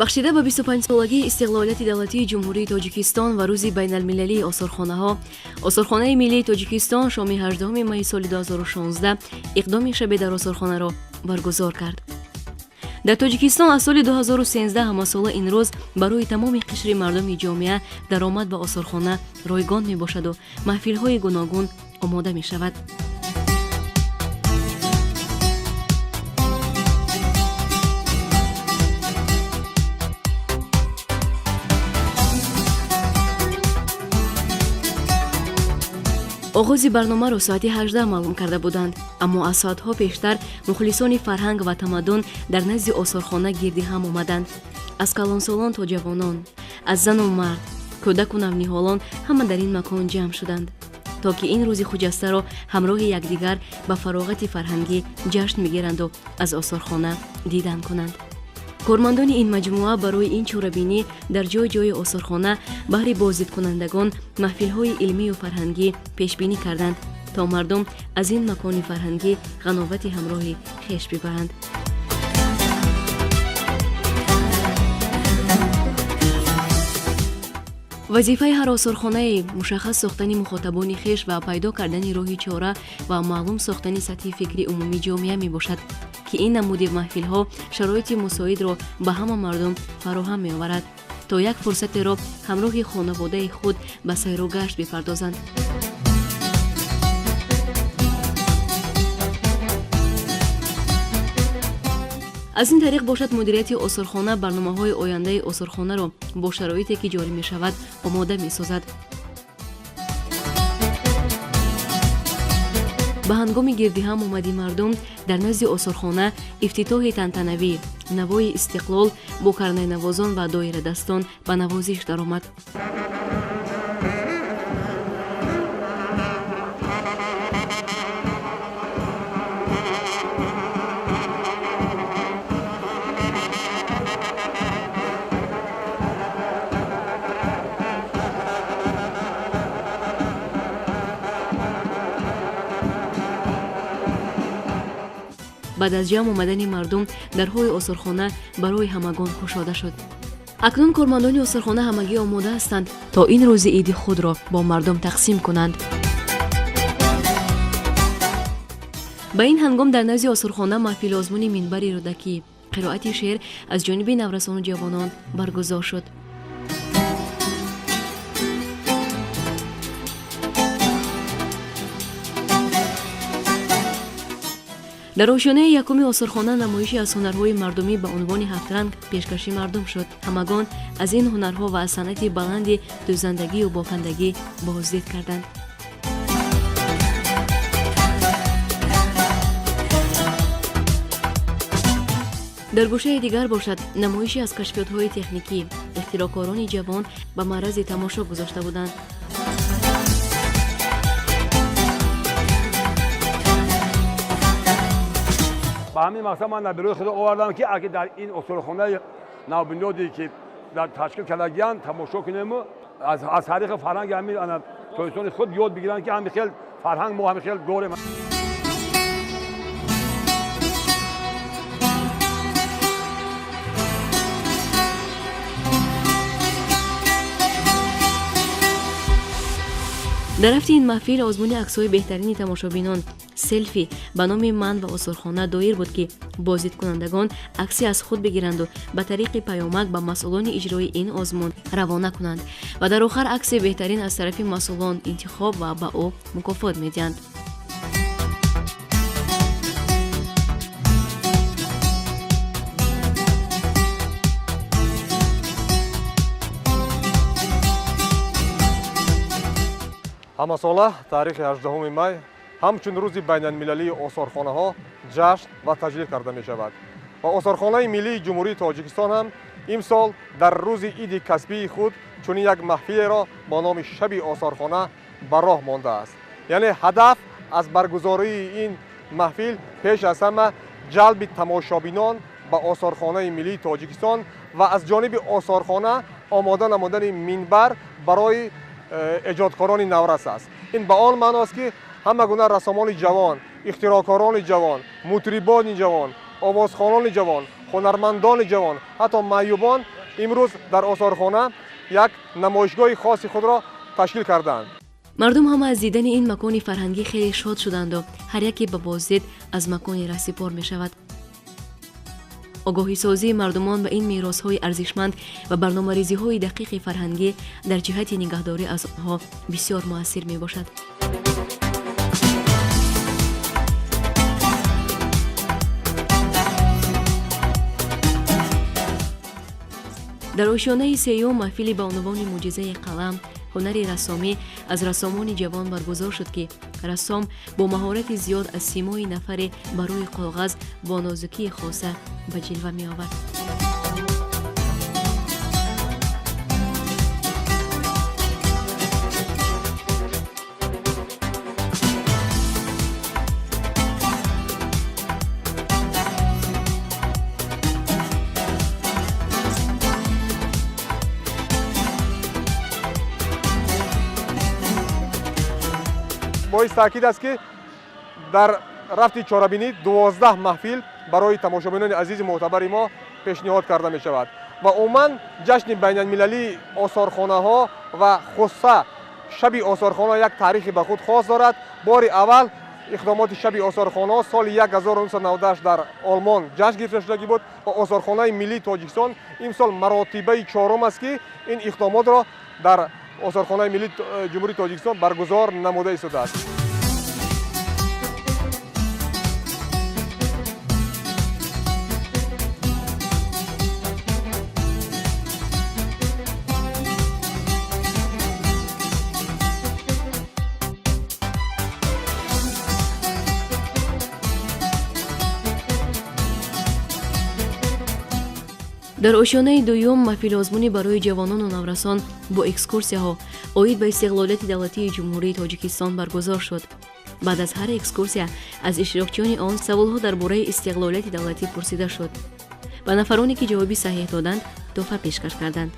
бахшида ба 25 солагии истиқлолияти давлатии ҷумҳурии Тоҷикистон ва рӯзи байналмилалии осорхонаҳо, Осорхонаи миллии Тоҷикистон шоми 18 майи соли 2016 иқдоми Шабе дар Осорхонаро баргузор кард. дар Тоҷикистон аз соли 2013 ҳамасола ин рӯз барои тамоми қишри мардуми ҷомеа даромад ба Осорхона ройгон мебошаду маҳфилҳои гуногун омода мешавад. оғози барномаро соати 18 маълум карда буданд, аммо аз соатҳо пештар мухлисони фарҳанг ва тамаддун дар назди Осорхона гирди ҳам омаданд. аз калонсолон то ҷавонон, аз зану мард, кӯдаку навниҳолон ҳама дар ин макон ҷамъ шуданд, то ки ин рӯзи хуҷастаро ҳамроҳи якдигар ба фароғати фарҳангӣ ҷашн мегиранду аз Осорхона дидан кунанд. кормандони ин маҷмӯа барои ин чорабинӣ дар ҷои Осорхона баҳри боздидкунандагон маҳфилҳои илмию фарҳангӣ пешбинӣ карданд, то мардум аз ин макони фарҳангӣ ғановати ҳамроҳи хеш бибаранд. вазифаи ҳар осорхонае мушаххас сохтани мухотобони хеш ва пайдо кардани роҳи чора ва маълум сохтани сатҳи фикри умумии ҷомеа мебошад, ки ин намуди маҳфилҳо шароити мусоидро ба ҳама мардум фароҳам меоварад, то як фурсатеро ҳамроҳи хонаводаи худ ба сайру гашт бипардозанд. аз ин тариқ бошад мудирияти Осорхона барномаҳои ояндаи Осорхонаро бо шароите ки ҷорӣ мешавад омода месозад. ба ҳангоми гирдиҳам омади мардум дар назди Осорхона ифтитоҳи тантанавӣ, навои истиқлол бо карнайнавозон ва доирадастон ба навозиш даромад. баъд аз ҷамъ омадани мардум дарҳои Осорхона барои ҳамагон кушода шуд. акнун кормандони Осорхона ҳамагӣ омода ҳастанд то ин рӯзи иди худро бо мардум тақсим кунанд. ба ин ҳангом дар назди Осорхона маҳфили озмуни минбари рӯдакӣ, қироати шеър аз ҷониби наврасону ҷавонон баргузор шуд. дар ошёнаи якуми Осорхона намоиши аз ҳунарҳои мардумӣ ба унвони ҳафтранг пешкаши мардум шуд. ҳамагон аз ин ҳунарҳо ва аз санъати баланди дӯзандагию бофандагӣ боздид карданд. дар гӯшаи дигар бошад намоиши аз кашфиётҳои техникӣ. ихтироъкорони ҷавон ба маърази тамошо гузошта буданд. با همین مقصد من در بروی خدا آوردم که اگه در این اسطوره‌خانه نوبنیادی که در تشکیل کردگیان تماشا کنیم از تاریخ فرهنگ همین تویسون خود یاد بگیرن که همین خیلی فرهنگ ما همین خیلی دوره дар рафти ин маҳфил озмуни аксҳои беҳтарини тамошобинон селфи ба номи ман ва Осорхона доир буд ки боздидкунандагон акси аз худ бигиранду ба тариқи паёмак ба масъулони иҷрои ин озмун равона кунанд ва дар охир акси беҳтарин аз тарафи масъулон интихоб ва ба ӯ мукофот медиҳанд. ҳамасола таърихи 18 май ҳамчун рӯзи байналмилалии осорхонаҳо ҷашн ва таҷлил карда мешавад ва осорхонаи миллии ҷумҳурии Тоҷикистон ҳам имсол дар рӯзи иди касбии худ чунин як маҳфилеро бо номи Шаби Осорхона ба роҳ мондааст. Яъне ҳадаф аз баргузории ин маҳфил пеш аз ҳама ҷалби тамошобинон ба Осорхонаи миллии Тоҷикистон ва аз ҷониби Осорхона омода намудани минбар барои эҷодкорони наврас аст. Ин ба он маъност ки ҳама гуна рассомони ҷавон, ихтирокорони ҷавон, мутрибони ҷавон, овозхонони ҷавон, ҳунармандони ҷавон, ҳатто маъюбон имрӯз дар Осорхона як намоишгоҳи хоси худро ташкил карданд. мардум ҳама аз дидани ин макони фарҳангӣ хеле шод шуданду ҳар яке ба боздид аз макони расипор мешавад. огоҳисозии мардумон ба ин меросҳои арзишманд ва барномарезиҳои дақиқи фарҳангӣ дар ҷиҳати нигаҳдорӣ аз онҳо бисёр муассир мебошад. дар ошёнаи сеюм маҳфили ба унвони мӯъҷизаи қалам ҳунари рассомӣ аз рассомони ҷавон баргузор шуд ки рассом бо маҳорати зиёд аз симои нафаре ба рӯи коғаз бо нозукии хоса ба ҷилва меовард. боис таъкид аст ки дар рафти чорабинӣ 12 маҳфил барои тамошобинони азизи мӯътабари мо пешниҳод карда мешавад ва умуман ҷашни байналмилалии осорхонаҳо ва хусса шаби осорхона як таърихи ба худ хос дорад. бори аввал иқдомоти шаби осорхонаҳо соли 1998 дар олмон ҷашн гирифта шудагӣ буд ва осорхонаи миллии Тоҷикистон имсол маротибаи чорум аст ки ин иқдомотро дар Осорхонаи миллии ҷумҳурии Тоҷикистон баргузор намуда истодааст. дар ошёнаи дуюм маҳфилозмунӣ барои ҷавонону наврасон бо экскурсияҳо оид ба истиқлолияти давлатии ҷумҳурии Тоҷикистон баргузор шуд. баъд аз ҳар экскурсия аз иштирокчиёни он саволҳо дар бораи истиқлолияти давлатӣ пурсида шуд. ба нафароне ки ҷавоби саҳеҳ доданд тӯҳфа пешкаш карданд.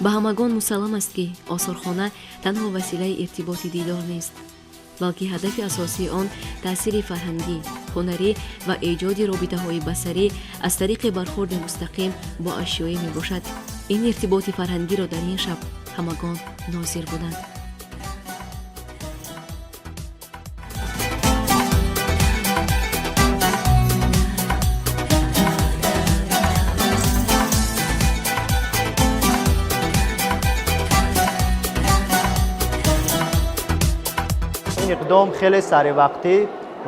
ба ҳамагон мусаллам аст ки осорхона танҳо василаи иртиботи дидор нест, балки ҳадафи асосии он таъсири фарҳангӣ, ҳунарӣ ва эҷоди робитаҳои басарӣ аз тариқи бархурди мустақим бо ашёӣ мебошад. ин иртиботи фарҳангиро дар ин шаб ҳамагон нозир буданд. иқдом хеле саривақтӣ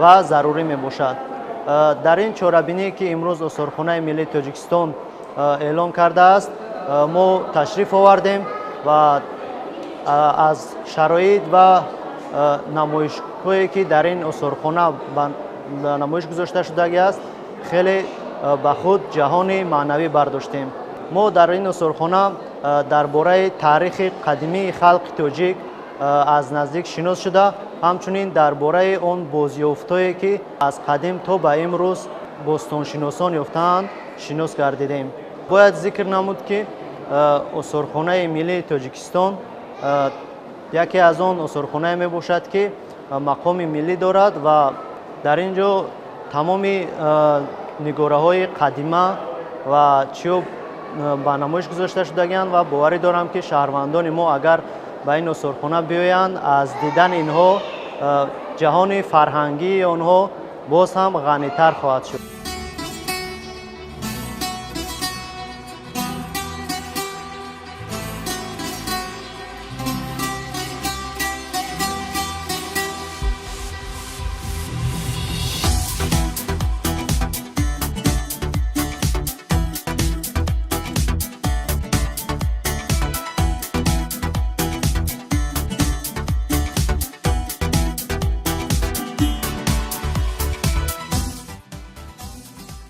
ва зарури мебошад. дар ин чорабинӣ ки имрӯз Осорхонаи миллии Тоҷикистон эълон кардааст, мо ташриф овардем ва аз шароит ва намоишҳое ки дар ин осорхона намоиш гузошта шудагиаст хеле ба худ ҷаҳони маънавӣ бардоштем. мо дар ин осорхона дар бораи таърихи қадимии халқи тоҷик аз наздик шинос шуда, ҳамчунин дар бораи он бозёфтое ки аз қадим то ба имрӯз бостоншиносон ёфтаанд шинос гардидем. бояд зикр намуд ки Осорхонаи миллии Тоҷикистон яке аз он осорхонае мебошад ки мақоми миллӣ дорад ва дар ин ҷо тамоми нигораҳои қадима ва чиёб ба намоиш гузошта шудагианд ва боварӣ дорам ки шаҳрвандони мо агар ба ин осорхона биёянд, аз дидани инҳо ҷаҳони фарҳангии онҳо боз ҳам ғанитар хоҳад шуд.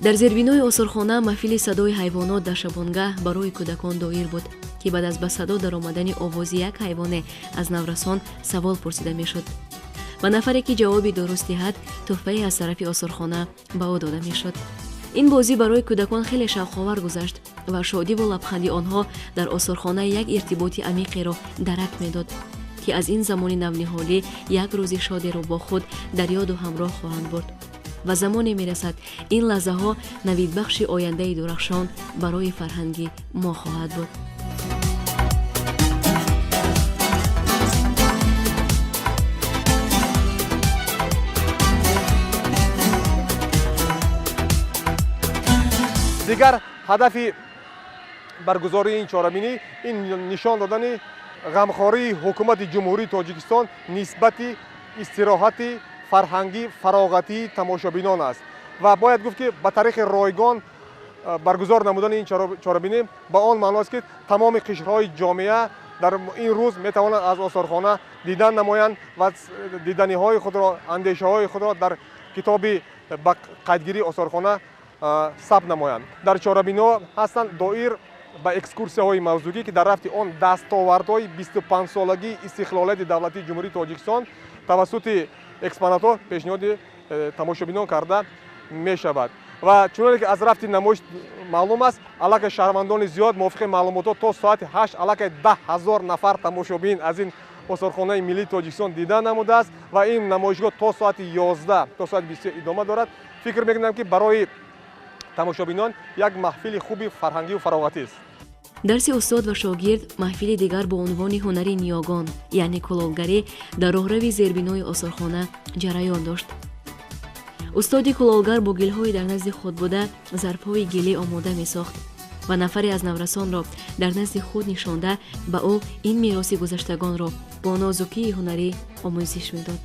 дар зербинои осорхона маҳфили садои ҳайвонот дар шабонгаҳ барои кӯдакон доир буд, ки баъд аз ба садо даромадани овози як ҳайвоне аз наврасон савол пурсида мешуд ва нафаре ки ҷавоби дуруст диҳад, тӯҳфае аз тарафи осорхона ба ӯ дода мешуд. ин бозӣ барои кӯдакон хеле шавқовар гузашт ва шодиву лабханди онҳо дар осорхона як иртиботи амиқеро дарак медод, ки аз ин замони навниҳолӣ як рӯзи шодеро бо худ дар ёду ҳамроҳ хоҳанд бурд ва замоне мерасад ин лаҳзаҳо навидбахши ояндаи дурахшон барои фарҳанги мо хоҳад буд. дигар ҳадафи баргузории ин чорабинӣ ин нишон додани ғамхории ҳукумати ҷумҳурии Тоҷикистон нисбати истироҳати фарҳангӣ фароғатии тамошобинон аст ва бояд гуфт ки ба тариқи ройгон баргузор намудани ин чорабинӣ ба он маъност ки тамоми қишрҳои ҷомеа дар ин рӯз метавонанд аз осорхона дидан намоянд ва диданиҳои худро андешаҳои худро дар китоби ба қайдгирии осорхона сабт намоянд. Дар чорабиниҳо ҳастанд доир ба экскурсияҳои мавзӯгӣ ки дар рафти он дастовардҳои 25-солагии Истиқлолияти давлатии Ҷумҳурии Тоҷикистон тавассути экспонатҳо пешниҳоди тамошобинон карда мешавад. Ва чуноне ки аз рафти намоиш маълум аст, аллакай шаҳрвандони зиёд мувофиқи маълумото то соати 8 аллакай 10,000 нафар тамошобин аз ин Осорхонаи миллии Тоҷикистон дидан намудааст ва ин намоишгоҳ то соати 11 то соати 23 идома дорад. Фикр мекунам ки барои тамошобинон як маҳфили хуби фарҳангиву фароғатист. дарси устод ва шогирд маҳфили дигар бо унвони ҳунари ниёгон, яъне кулолгарӣ дар роҳрави зербинои осорхона ҷараён дошт. устоди кулолгар бо гилҳои дар назди худ буда зарфҳои гилӣ омода месохт ва нафаре аз наврасонро дар назди худ нишонда ба ӯ ин мероси гузаштагонро бо нозукии ҳунарӣ омӯзиш медод.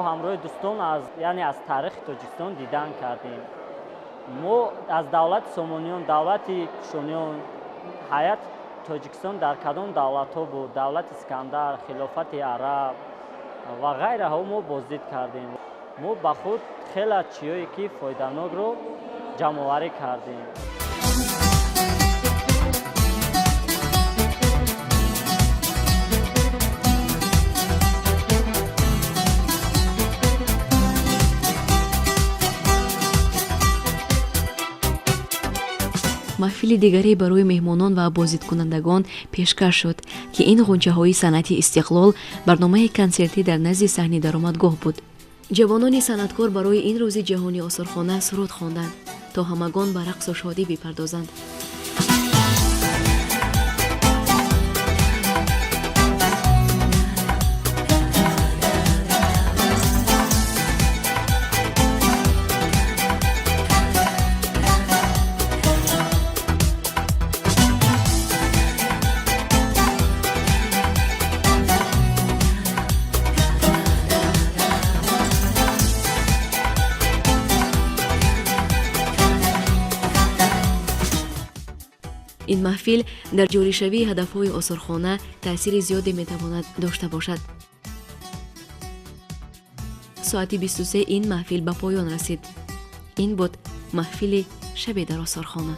ҳамроҳи дӯстон аз таърихи Тоҷикистон дидан кардем. мо аз давлати Сомониён, давлати Кушониён, ҳаят Тоҷикистон дар кадом давлатҳо буд, давлати Искандар, хилофати араб ва ғайраҳо мо боздид кардем. мо ба худ хела чиҳое ки фоиданокро ҷамъоварӣ кардем. маҳфили дигаре барои меҳмонон ва бозидкунандагон пешкаш шуд, ки ин ғунчаҳои санъати Истиқлол барномаи консертӣ дар назди саҳни даромадгоҳ буд. ҷавонони санъаткор барои ин рӯзи ҷаҳонии осорхона суруд хонданд, то ҳамагон ба рақсу шодӣ бипардозанд. ин маҳфил дар ҷоришавии ҳадафҳои осорхона таъсири зиёде метавонад дошта бошад. соати 23 ин маҳфил ба поён расид. ин буд маҳфили шабе дар Осорхона.